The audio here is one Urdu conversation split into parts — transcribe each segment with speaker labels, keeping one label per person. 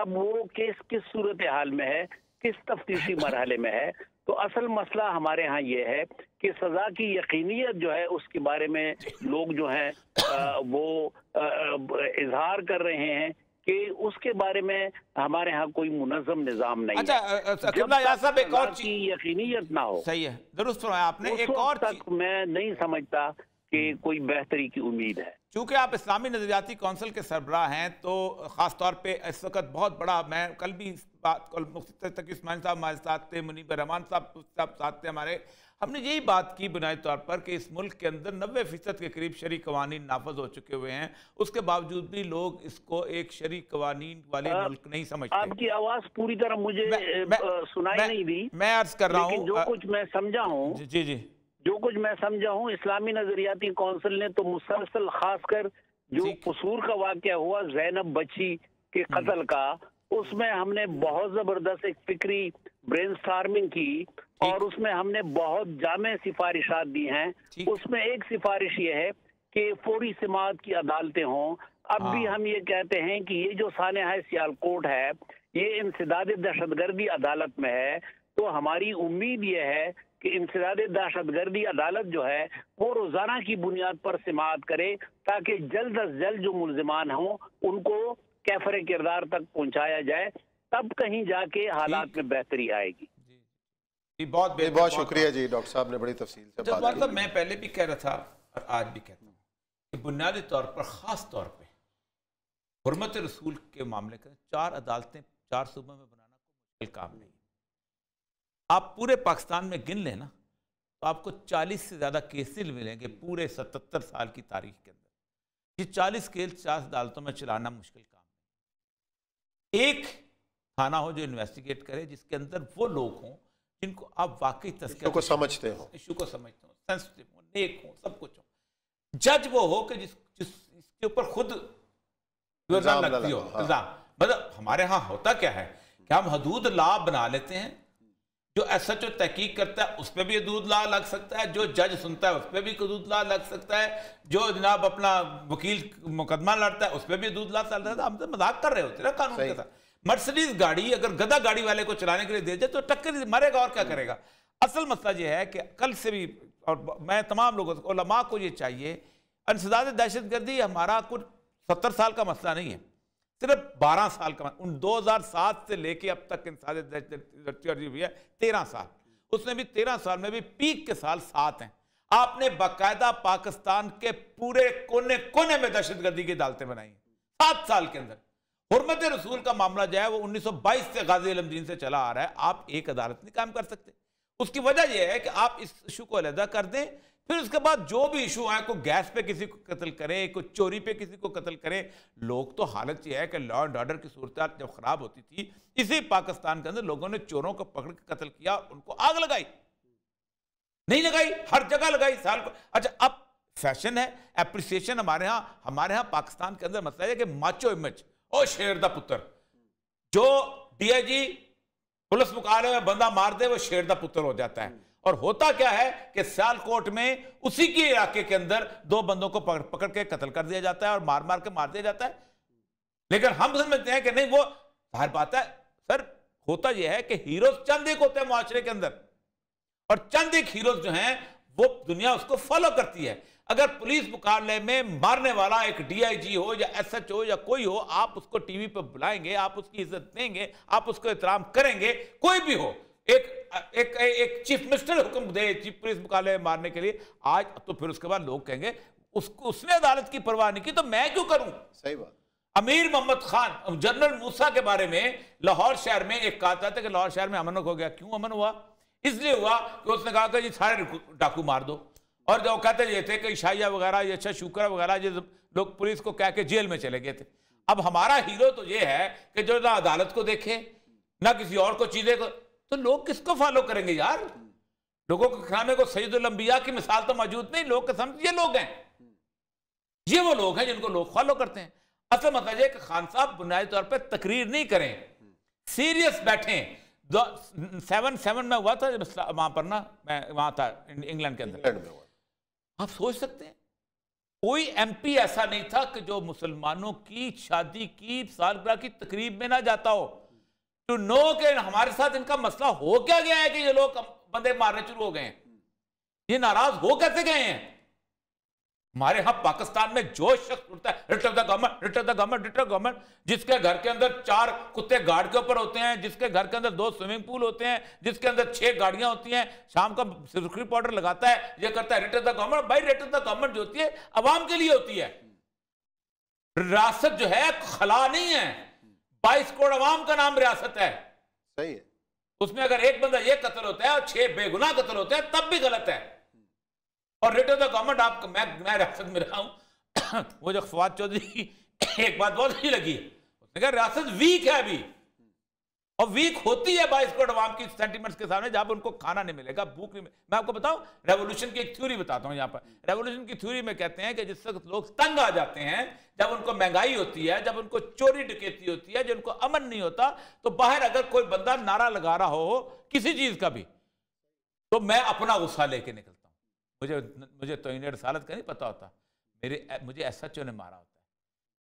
Speaker 1: اب وہ کیس کس صورتحال میں ہے, کس تفتیشی مرحلے میں ہے. تو اصل مسئلہ ہمارے ہاں یہ ہے کہ سزا کی یقینیت جو ہے اس کے بارے میں لوگ جو ہیں وہ اظہار کر رہے ہیں کہ اس کے بارے میں ہمارے ہاں کوئی منظم نظام نہیں ہے.
Speaker 2: قبلہ یا صاحب ایک اور
Speaker 1: کی یقینیت نہ ہو,
Speaker 2: صحیح ہے, درست فرمایا آپ نے. ایک اور
Speaker 1: تک میں نہیں سمجھتا کہ کوئی بہتری کی امید ہے.
Speaker 2: چونکہ آپ اسلامی نظریاتی کونسل کے سربراہ ہیں تو خاص طور پہ اس وقت بہت بڑا, میں کل بھی اس بات کو مفتی تقی عثمانی صاحب ہمارے ساتھ تھے, منیب رحمان صاحب ساتھ تھے ہمارے, ہم نے یہی بات کی بنیادی طور پر کہ اس ملک کے اندر 90% کے قریب شرعی قوانین نافذ ہو چکے ہوئے ہیں, اس کے باوجود بھی لوگ اس کو ایک شرعی قوانین والے ملک نہیں سمجھتے.
Speaker 1: آپ کی آواز پوری طرح مجھے سنائی نہیں دی,
Speaker 2: میں عرض کر رہا ہوں
Speaker 1: جو کچھ میں سمجھا ہوں, جو کچھ میں سمجھا ہوں, اسلامی نظریاتی کونسل نے تو مسلسل خاص کر جو قصور کا واقعہ ہوا زینب بچی کے قتل کا, اس میں ہم نے بہت زبردست ایک فکری برین سٹارمنگ کی اور اس میں ہم نے بہت جامع سفارشات دی ہیں. اس میں ایک سفارش یہ ہے کہ فوری سماعت کی عدالتیں ہوں. اب بھی ہم یہ کہتے ہیں کہ یہ جو سانحہ سیالکوٹ ہے یہ انسداد دہشت گردی عدالت میں ہے, تو ہماری امید یہ ہے کہ انسداد دہشت گردی عدالت جو ہے وہ روزانہ کی بنیاد پر سماعت کرے تاکہ جلد از جلد جو ملزمان ہوں ان کو کیفر کردار تک پہنچایا جائے, تب کہیں جا کے حالات میں بہتری آئے گی.
Speaker 3: بہت شکریہ جی, ڈاکٹر صاحب نے بڑی تفصیل سے بات کی.
Speaker 2: میں پہلے بھی کہہ رہا تھا اور آج بھی کہتا ہوں کہ بنیادی طور پر خاص طور پہ حرمت رسول کے معاملے کا 4 عدالتیں 4 صوبوں میں بنانا کوئی مشکل کام نہیں. آپ پورے پاکستان میں گن لیں نا تو آپ کو 40 سے زیادہ کیسز ملیں گے پورے 77 سال کی تاریخ کے اندر. یہ 40 کیس 4 عدالتوں میں چلانا مشکل کام ہے. ایک تھانہ ہو جو انویسٹیگیٹ کرے جس کے اندر وہ لوگ ہوں جن کو آپ واقعی تذکرہ کو سمجھتے ہوں, ایشو کو سمجھتے ہوں, سینسٹیو ہوں, نیک ہوں, سب کچھ ہوں. جج وہ ہو کہ جس کے اوپر خود لگتی ہو الزام. مطلب ہمارے ہاں ہوتا کیا ہے کہ ہم حدود لا بنا لیتے ہیں, جو ایس ایچ او تحقیق کرتا ہے اس پہ بھی حدود لا لگ سکتا ہے, جو جج سنتا ہے اس پہ بھی حدود لا لگ سکتا ہے, جو جناب اپنا وکیل مقدمہ لڑتا ہے اس پہ بھی حدود لا لگ سکتا ہے. ہم تو مذاق کر رہے ہوتے ہیں نا قانون کے ساتھ. مرسڈیز گاڑی اگر گدھا گاڑی والے کو چلانے کے لیے دے جائے تو ٹکر مرے گا اور کیا کرے گا. اصل مسئلہ یہ ہے کہ کل سے بھی, اور میں تمام لوگوں علماء کو یہ چاہیے, انسداد دہشت گردی ہمارا کچھ 70 سال کا مسئلہ نہیں ہے, صرف 12 سال کا. ان 2007 سے لے کے اب تک انسداد دہشت گردی ہوئی ہے 13 سال. اس نے بھی 13 سال میں بھی پیک کے سال 7 ہیں. آپ نے باقاعدہ پاکستان کے پورے کونے کونے میں دہشت گردی کی عدالتیں بنائی ہیں 7 سال کے اندر. حرمت رسول کا معاملہ جو ہے وہ 1922 سے غازی علم دین سے چلا آ رہا ہے. آپ ایک عدالت نہیں قائم کر سکتے. اس کی وجہ یہ ہے کہ آپ اس ایشو کو علیحدہ کر دیں, پھر اس کے بعد جو بھی ایشو آئے, کوئی گیس پہ کسی کو قتل کرے, کوئی چوری پہ کسی کو قتل کرے. لوگ تو حالت یہ ہے کہ لا اینڈ آرڈر کی صورتحال جب خراب ہوتی تھی اسی پاکستان کے اندر لوگوں نے چوروں کو پکڑ کے قتل کیا, ان کو آگ لگائی, نہیں لگائی, ہر جگہ لگائی سال کو. اچھا اب فیشن ہے اپریسیشن ہمارے ہاں پاکستان کے اندر مسئلہ ہے کہ ماچو امیج, او شیر دا پتر, جو ڈی آئی جی پولیس مقابلے میں بندہ مار دے وہ شیر دا پتر ہو جاتا ہے. اور ہوتا کیا ہے کہ سیالکوٹ میں اسی کی علاقے کے اندر 2 بندوں کو پکڑ کے قتل کر دیا جاتا ہے اور مار کے مار دیا جاتا ہے. لیکن ہم سمجھتے ہیں کہ نہیں, وہ ظاہر بات ہے سر, ہوتا یہ ہے کہ ہیروز چند ایک ہوتے ہیں معاشرے کے اندر, اور چند ایک ہیروز جو ہیں وہ دنیا اس کو فالو کرتی ہے. اگر پولیس مقابلے میں مارنے والا ایک ڈی آئی جی ہو یا ایس ایچ او یا کوئی ہو, آپ اس کو ٹی وی پہ بلائیں گے, آپ اس کی عزت دیں گے, آپ اس کو احترام کریں گے, کوئی بھی ہو. ایک چیف منسٹر حکم دے چیف پولیس مقابلے میں مارنے کے لیے آج, تو پھر اس کے بعد لوگ کہیں گے اس نے عدالت کی پرواہ نہیں کی تو میں کیوں کروں.
Speaker 3: صحیح بات.
Speaker 2: امیر محمد خان, جنرل موسیٰ کے بارے میں لاہور شہر میں ایک کہا تھا کہ لاہور شہر میں امن ہو گیا. کیوں امن ہوا؟ اس لیے ہوا کہ اس نے کہا کہ جی سارے ڈاکو مار دو, اور جو کہتے یہ تھے کہ عشائیہ وغیرہ, یہ اچھا شکرہ وغیرہ, یہ لوگ پولیس کو کہہ کے جیل میں چلے گئے تھے. اب ہمارا ہیرو تو یہ ہے کہ جو نہ عدالت کو دیکھے نہ کسی اور کو چیزیں کو, تو لوگ کس کو فالو کریں گے یار؟ لوگوں کے خیال کو سید الانبیاء کی مثال تو موجود نہیں, لوگ کے سمجھ یہ لوگ ہیں, یہ وہ لوگ ہیں جن کو لوگ فالو کرتے ہیں. اصل مسئلہ یہ کہ خان صاحب بنیادی طور پہ تقریر نہیں کریں, سیریس بیٹھیں. 7 میں ہوا تھا وہاں پر نا, میں وہاں تھا انگلینڈ کے اندر, آپ سوچ سکتے ہیں کوئی ایم پی ایسا نہیں تھا کہ جو مسلمانوں کی شادی کی سالگرہ کی تقریب میں نہ جاتا ہو ٹو نو کہ ہمارے ساتھ ان کا مسئلہ ہو کیا گیا ہے کہ یہ لوگ بندے مارنے شروع ہو گئے ہیں، یہ ناراض ہو کیسے گئے ہیں۔ ہمارے ہاں پاکستان میں جو شخص اٹھتا ہے rate of the government, rate of the government, rate of government, جس کے گھر کے اندر 4 کتے گارڈ کے اوپر ہوتے ہیں، جس کے گھر کے اندر 2 سوئمنگ پول ہوتے ہیں، جس کے اندر 6 گاڑیاں ہوتی ہیں، شام کا سرخی پاؤڈر لگاتا ہے، یہ کرتا ہے ریٹ آف دا گورنمنٹ۔ بھائی ریٹ آف دا گورنمنٹ جو ہوتی ہے عوام کے لیے ہوتی ہے، ریاست جو ہے خلا نہیں ہے، 22 کروڑ عوام کا نام ریاست ہے،
Speaker 3: صحیح ہے،
Speaker 2: اس میں اگر ایک بندہ یہ قتل ہوتا ہے اور 6 بے گناہ قتل ہوتے ہیں تب بھی غلط ہے۔ اور ریٹ آف دا گورنمنٹ آپ میں ریاست میں رہا ہوں، وہ جو فواد چودھری کی ایک بات بہت اچھی لگی، اس نے کہا ریاست ویک ہے ابھی، اور ویک ہوتی ہے 22 کروڑ عوام کی سینٹیمنٹس کے سامنے جہاں ان کو کھانا نہیں ملے گا، بھوک نہیں ملے۔ میں آپ کو بتاؤں ریولوشن کی ایک تھیوری بتاتا ہوں یہاں پر، ریولوشن کی تھیوری میں کہتے ہیں کہ جس وقت لوگ تنگ آ جاتے ہیں، جب ان کو مہنگائی ہوتی ہے، جب ان کو چوری ڈکیتی ہوتی ہے، جب ان کو امن نہیں ہوتا، تو باہر اگر کوئی بندہ نعرہ لگا رہا ہو کسی چیز کا بھی تو میں اپنا غصہ لے کے نکلتا ہوں۔ مجھے توہین رسالت کا نہیں پتا ہوتا، مجھے ایس ایچ او نے مارا ہوتا ہے،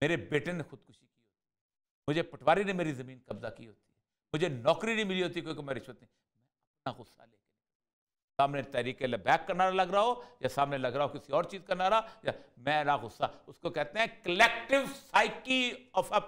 Speaker 2: میرے بیٹے نے خودکشی کی ہوتی ہے، مجھے پٹواری نے میری زمین قبضہ کی ہوتی ہے، مجھے نوکری نہیں ملی ہوتی کیونکہ میں رشوت نہیں، میں اپنا غصہ لے کے سامنے تحریک لبیک کا نعرہ لگ رہا ہو یا سامنے لگ رہا ہو کسی اور چیز کا نعرہ، یا میرا غصہ، اس کو کہتے ہیں collective psyche of a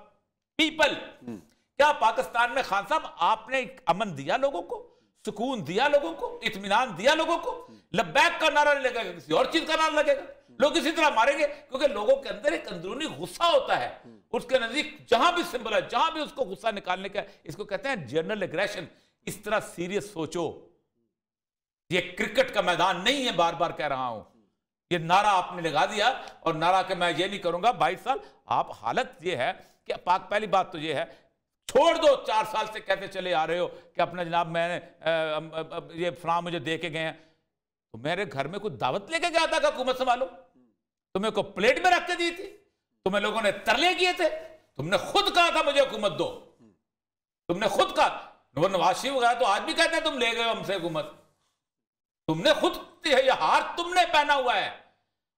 Speaker 2: people. کیا پاکستان میں خان صاحب آپ نے امن دیا لوگوں کو، سکون دیا لوگوں کو، اطمینان دیا لوگوں کو؟ لبیک کا نعرہ نہیں لگے گا، کسی اور چیز کا نعرہ لگے گا، لوگ اسی طرح ماریں گے، کیونکہ لوگوں کے اندر ایک اندرونی غصہ ہوتا ہے، اس کے نزدیک جہاں بھی سمبل ہے، جہاں بھی اس کو غصہ نکالنے کا، اس کو کہتے ہیں جنرل اگریشن۔ اس طرح سیریس سوچو، یہ کرکٹ کا میدان نہیں ہے، بار بار کہہ رہا ہوں، یہ نعرہ آپ نے لگا دیا، اور نعرہ کہ میں یہ نہیں کروں گا 22 سال، آپ حالت یہ ہے کہ پاک، پہلی بات تو یہ ہے چھوڑ دو 4 سال سے کہتے چلے آ رہے ہو کہ اپنا جناب میں نے یہ فلاں مجھے دے کے گئے ہیں، تو میرے گھر میں کوئی دعوت لے کے گیا تھا کہ حکومت سنبھالو؟ تمہیں کو پلیٹ میں رکھ کے دی تھی؟ تمہیں لوگوں نے ترلے کیے تھے؟ تم نے خود کہا تھا مجھے حکومت دو، تم نے خود کہا، وہ نواز شریف وغیرہ تو آج بھی کہتے ہیں تم لے گئے ہم سے حکومت، تم نے خود یہ ہار تم نے پہنا ہوا ہے۔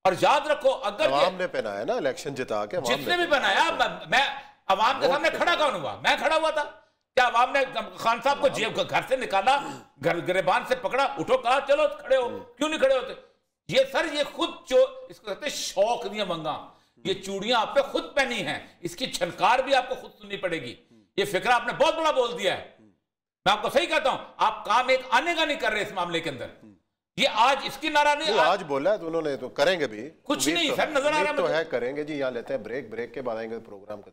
Speaker 2: اور یاد رکھو اگر
Speaker 3: عوام نے پہنا ہے نا، الیکشن جتا کے
Speaker 2: جتنے بھی پہنایا، میں عوام کے سامنے کھڑا کون ہوا؟ میں کھڑا ہوا تھا؟ کیا عوام نے خان صاحب کو جیب گھر سے نکالا، گریبان سے پکڑا، اٹھو، کہا چلو کھڑے ہو؟ کیوں نہیں کھڑے ہوتے؟ یہ سر یہ خود اس کو کہتے ہیں شوق دیا منگا، یہ چوڑیاں آپ پہ خود پہنی ہیں، اس کی چھنکار بھی آپ کو خود سننی پڑے گی، یہ فکرہ آپ نے بہت بڑا بول دیا ہے۔ میں آپ کو صحیح کہتا ہوں، آپ کام ایک آنے کا نہیں کر رہے اس معاملے کے اندر، یہ آج اس کی نعرہ نہیں،
Speaker 3: آج بولا ہے تو انہوں نے تو کریں گے بھی
Speaker 2: کچھ نہیں سر، نظر آ رہا
Speaker 3: ہے کریں گے جی۔ یہاں لیتے ہیں بریک کے بعد آئیں گے پروگرام کا